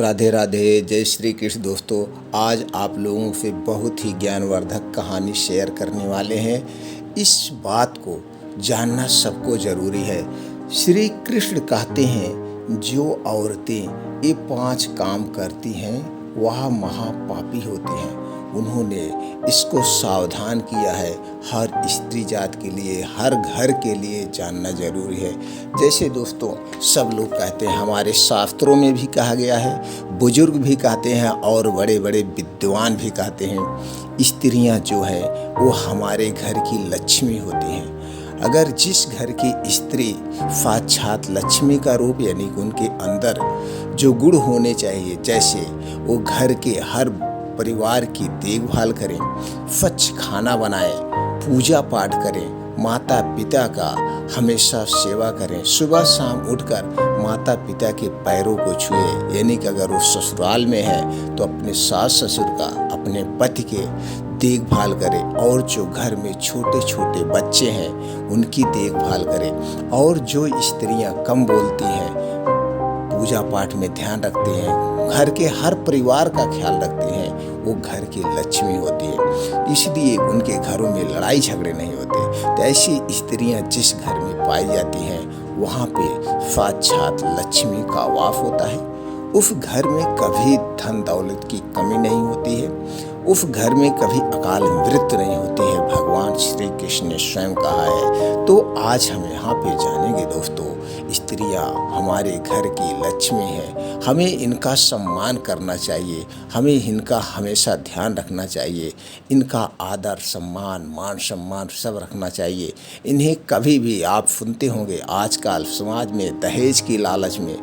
राधे राधे, जय श्री कृष्ण। दोस्तों, आज आप लोगों से बहुत ही ज्ञानवर्धक कहानी शेयर करने वाले हैं। इस बात को जानना सबको ज़रूरी है। श्री कृष्ण कहते हैं, जो औरतें ये 5 काम करती हैं वह महापापी होती हैं। उन्होंने इसको सावधान किया है। हर स्त्री जात के लिए, हर घर के लिए जानना जरूरी है। जैसे दोस्तों, सब लोग कहते हैं, हमारे शास्त्रों में भी कहा गया है, बुजुर्ग भी कहते हैं और बड़े बड़े विद्वान भी कहते हैं, स्त्रियां जो है वो हमारे घर की लक्ष्मी होती हैं। अगर जिस घर की स्त्री साक्षात लक्ष्मी का रूप, यानी कि उनके अंदर जो गुण होने चाहिए, जैसे वो घर के हर परिवार की देखभाल करें, स्वच्छ खाना बनाएं, पूजा पाठ करें, माता पिता का हमेशा सेवा करें, सुबह शाम उठकर माता पिता के पैरों को छुए, यानी कि अगर वो ससुराल में है तो अपने सास ससुर का, अपने पति के देखभाल करें, और जो घर में छोटे छोटे बच्चे हैं उनकी देखभाल करें। और जो स्त्रियां कम बोलती हैं, पूजा पाठ में ध्यान रखते हैं, घर के हर परिवार का ख्याल रखते हैं, वो घर की लक्ष्मी होती है। इसलिए उनके घरों में लड़ाई झगड़े नहीं होते। तो ऐसी स्त्रियां जिस घर में पाई जाती हैं वहाँ पे साक्षात लक्ष्मी का वास होता है। उस घर में कभी धन दौलत की कमी नहीं होती है। उस घर में कभी अकाल मृत्यु नहीं होती है। भगवान श्री कृष्ण ने स्वयं कहा है। तो आज हम यहाँ पे जानेंगे दोस्तों, स्त्रियाँ हमारे घर की लक्ष्मी हैं। हमें इनका सम्मान करना चाहिए। हमें इनका हमेशा ध्यान रखना चाहिए। इनका आदर, सम्मान, मान सम्मान सब रखना चाहिए। इन्हें कभी भी, आप सुनते होंगे आजकल समाज में दहेज की लालच में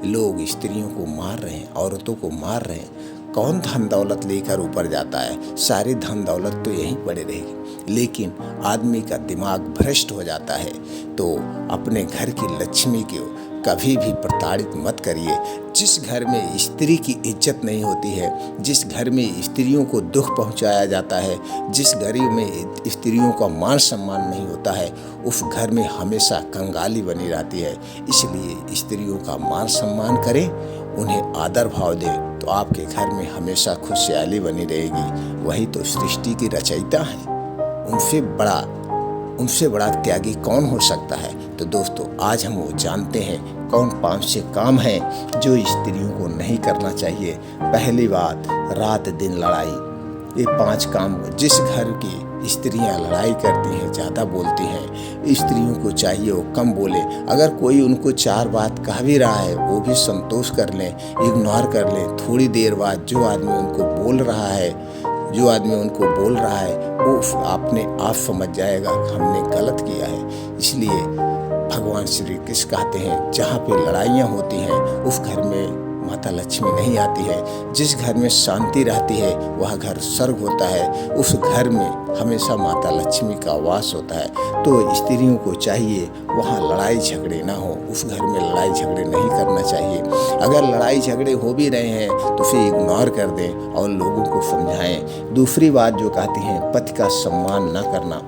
लोग स्त्रियों को मार रहे हैं, औरतों को मार रहे हैं। कौन धन दौलत लेकर ऊपर जाता है? सारी धन दौलत तो यहीं पड़े रहेगी, लेकिन आदमी का दिमाग भ्रष्ट हो जाता है। तो अपने घर की लक्ष्मी को कभी भी प्रताड़ित मत करिए। जिस घर में स्त्री की इज्जत नहीं होती है, जिस घर में स्त्रियों को दुख पहुंचाया जाता है, जिस घर में स्त्रियों का मान सम्मान नहीं होता है, उस घर में हमेशा कंगाली बनी रहती है। इसलिए स्त्रियों का मान सम्मान करें, उन्हें आदर भाव दें, तो आपके घर में हमेशा खुशहाली बनी रहेगी। वही तो सृष्टि की रचयिता है। उनसे बड़ा त्यागी कौन हो सकता है? तो दोस्तों, आज हम वो जानते हैं कौन 5 से काम हैं जो स्त्रियों को नहीं करना चाहिए। पहली बात, रात दिन लड़ाई। ये 5 काम, जिस घर की स्त्रियां लड़ाई करती हैं, ज़्यादा बोलती हैं, स्त्रियों को चाहिए वो कम बोले। अगर कोई उनको 4 बात कह भी रहा है, वो भी संतोष कर लें, इग्नोर कर लें। थोड़ी देर बाद जो आदमी उनको बोल रहा है वो अपने आप समझ जाएगा कि हमने गलत किया है। इसलिए भगवान श्री कृष्ण कहते हैं, जहाँ पे लड़ाइयाँ होती हैं उस घर में माता लक्ष्मी नहीं आती है। जिस घर में शांति रहती है वह घर स्वर्ग होता है। उस घर में हमेशा माता लक्ष्मी का वास होता है। तो स्त्रियों को चाहिए वहाँ लड़ाई झगड़े ना हो, उस घर में लड़ाई झगड़े नहीं करना चाहिए। अगर लड़ाई झगड़े हो भी रहे हैं तो उसे इग्नोर कर दें और लोगों को समझाएं। दूसरी बात जो कहती हैं, पति का सम्मान ना करना।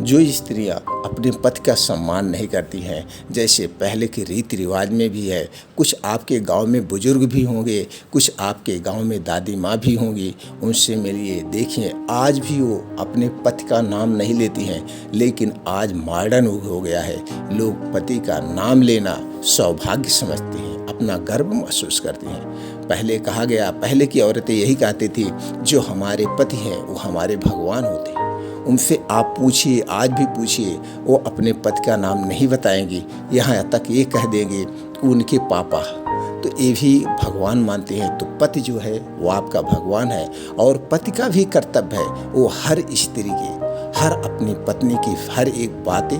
जो स्त्रियाँ अपने पति का सम्मान नहीं करती हैं, जैसे पहले के रीति रिवाज में भी है, कुछ आपके गांव में बुजुर्ग भी होंगे, कुछ आपके गांव में दादी माँ भी होंगी, उनसे मिलिए, देखिए आज भी वो अपने पति का नाम नहीं लेती हैं। लेकिन आज मॉडर्न हो गया है, लोग पति का नाम लेना सौभाग्य समझते हैं, अपना गर्व महसूस करते हैं। पहले कहा गया, पहले की औरतें यही कहती थी, जो हमारे पति हैं वो हमारे भगवान होते हैं। उनसे आप पूछिए, आज भी पूछिए, वो अपने पति का नाम नहीं बताएंगी। यहाँ तक ये कह देंगे कि उनके पापा तो ये भी भगवान मानते हैं। तो पति जो है वो आपका भगवान है। और पति का भी कर्तव्य है वो हर स्त्री की, हर अपनी पत्नी की हर एक बातें,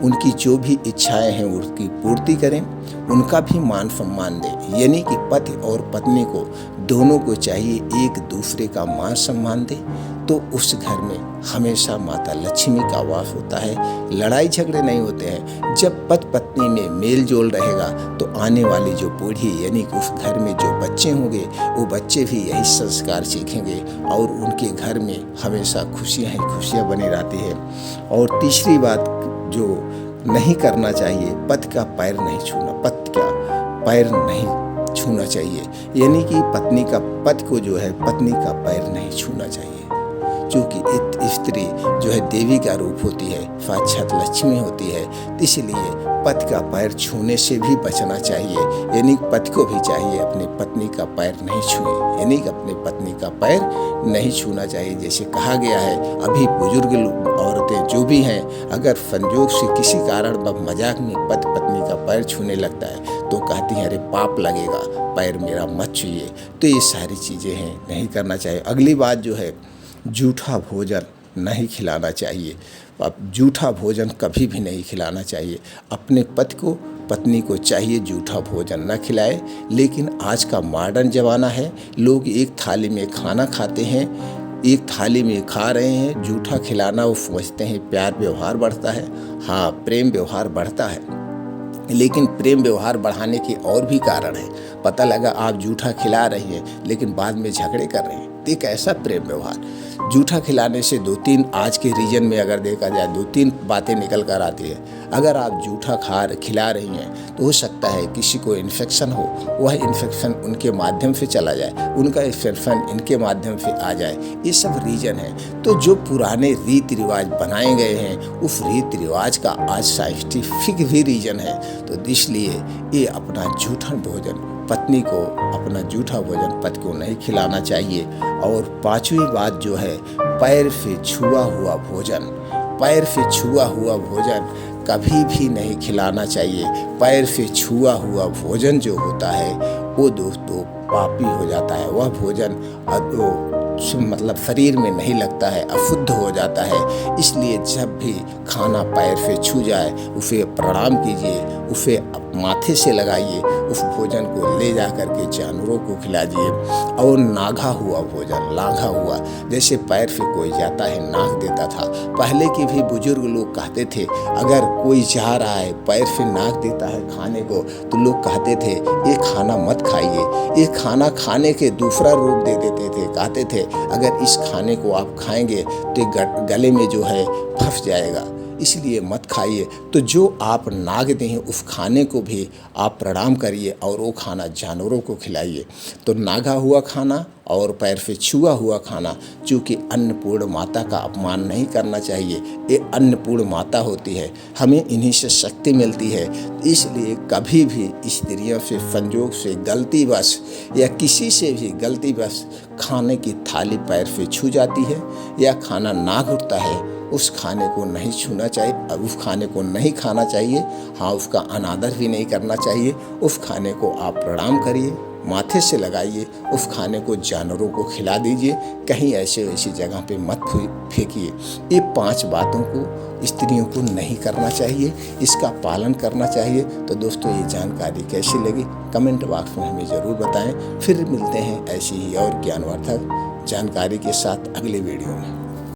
उनकी जो भी इच्छाएं हैं उसकी पूर्ति करें, उनका भी मान सम्मान दें। यानी कि पति और पत्नी को दोनों को चाहिए एक दूसरे का मान सम्मान दें, तो उस घर में हमेशा माता लक्ष्मी का वास होता है। लड़ाई झगड़े नहीं होते हैं। जब पति पत्नी में मेल जोल रहेगा तो आने वाली जो पीढ़ी, यानी कि उस घर में जो बच्चे होंगे, वो बच्चे भी यही संस्कार सीखेंगे और उनके घर में हमेशा खुशियाँ ही खुशियाँ बनी रहती है। और तीसरी बात जो नहीं करना चाहिए, पति का पैर नहीं छूना, पति का पैर नहीं छूना चाहिए, यानी कि पत्नी का पति को जो है पत्नी का पैर नहीं छूना चाहिए। क्योंकि स्त्री जो है देवी का रूप होती है, साक्षात लक्ष्मी होती है, इसलिए पति का पैर छूने से भी बचना चाहिए। यानी पति को भी चाहिए अपनी पत्नी का पैर नहीं छुए, यानी कि अपनी पत्नी का पैर नहीं छूना चाहिए। जैसे कहा गया है, अभी बुजुर्ग औरतें जो भी हैं, अगर संजोग से किसी कारण मजाक में पति पत्नी का पैर छूने लगता है तो कहती हैं अरे पाप लगेगा, पैर मेरा मत छूइए। तो ये सारी चीज़ें हैं, नहीं करना चाहिए। अगली बात जो है, जूठा भोजन नहीं खिलाना चाहिए। अब जूठा भोजन कभी भी नहीं खिलाना चाहिए। अपने पति को पत्नी को चाहिए जूठा भोजन न खिलाए। लेकिन आज का मॉडर्न ज़माना है, लोग एक थाली में खाना खाते हैं, एक थाली में खा रहे हैं। जूठा खिलाना वो समझते हैं प्यार व्यवहार बढ़ता है। हाँ, प्रेम व्यवहार बढ़ता है, लेकिन प्रेम व्यवहार बढ़ाने के और भी कारण हैं। पता लगा आप जूठा खिला रही हैं लेकिन बाद में झगड़े कर रहे हैं, तो एक ऐसा प्रेम व्यवहार। जूठा खिलाने से 2-3 आज के रीजन में अगर देखा जाए 2-3 बातें निकल कर आती है। अगर आप जूठा खिला रही हैं तो हो सकता है किसी को इन्फेक्शन हो, वह इन्फेक्शन उनके माध्यम से चला जाए, उनका इन्फेक्शन इनके माध्यम से आ जाए। ये सब रीजन है। तो जो पुराने रीति रिवाज बनाए गए हैं, उस रीति रिवाज का आज साइंटिफिक भी रीजन है। तो इसलिए ये अपना जूठा भोजन पत्नी को, अपना जूठा भोजन पति को नहीं खिलाना चाहिए। और 5वीं बात जो है, पैर से छुआ हुआ भोजन, पैर से छुआ हुआ भोजन कभी भी नहीं खिलाना चाहिए। पैर से छुआ हुआ भोजन जो होता है वो दोस्तों पापी हो जाता है। वह भोजन मतलब शरीर में नहीं लगता है, अशुद्ध हो जाता है। इसलिए जब भी खाना पैर से छू जाए उसे प्रणाम कीजिए, उसे माथे से लगाइए, उस भोजन को ले जा करके जानवरों को खिलाइए। और नागा हुआ भोजन, लागा हुआ, जैसे पैर से कोई जाता है नाग देता था। पहले के भी बुजुर्ग लोग कहते थे अगर कोई जा रहा है पैर से नाग देता है खाने को, तो लोग कहते थे ये खाना मत खाइए। ये खाना खाने के दूसरा रूप दे देते थे, कहते थे अगर इस खाने को आप खाएंगे तो गले में जो है फंस जाएगा, इसलिए मत खाइए। तो जो आप नाग दें उस खाने को भी आप प्रणाम करिए और वो खाना जानवरों को खिलाइए। तो नागा हुआ खाना और पैर से छुआ हुआ खाना, चूँकि अन्नपूर्ण माता का अपमान नहीं करना चाहिए। ये अन्नपूर्ण माता होती है, हमें इन्हीं से शक्ति मिलती है। इसलिए कभी भी स्त्रियों से संजोग से गलतीवश या किसी से भी गलतीवश खाने की थाली पैर से छू जाती है या खाना नाग उठता है, उस खाने को नहीं छूना चाहिए, उस खाने को नहीं खाना चाहिए। हाँ, उसका अनादर भी नहीं करना चाहिए। उस खाने को आप प्रणाम करिए, माथे से लगाइए, उस खाने को जानवरों को खिला दीजिए, कहीं ऐसी जगह पे मत फेंकिए। ये 5 बातों को स्त्रियों को नहीं करना चाहिए, इसका पालन करना चाहिए। तो दोस्तों ये जानकारी कैसी लगी कमेंट बॉक्स में हमें ज़रूर बताएं। फिर मिलते हैं ऐसी ही और ज्ञानवर्धक जानकारी के साथ अगले वीडियो में।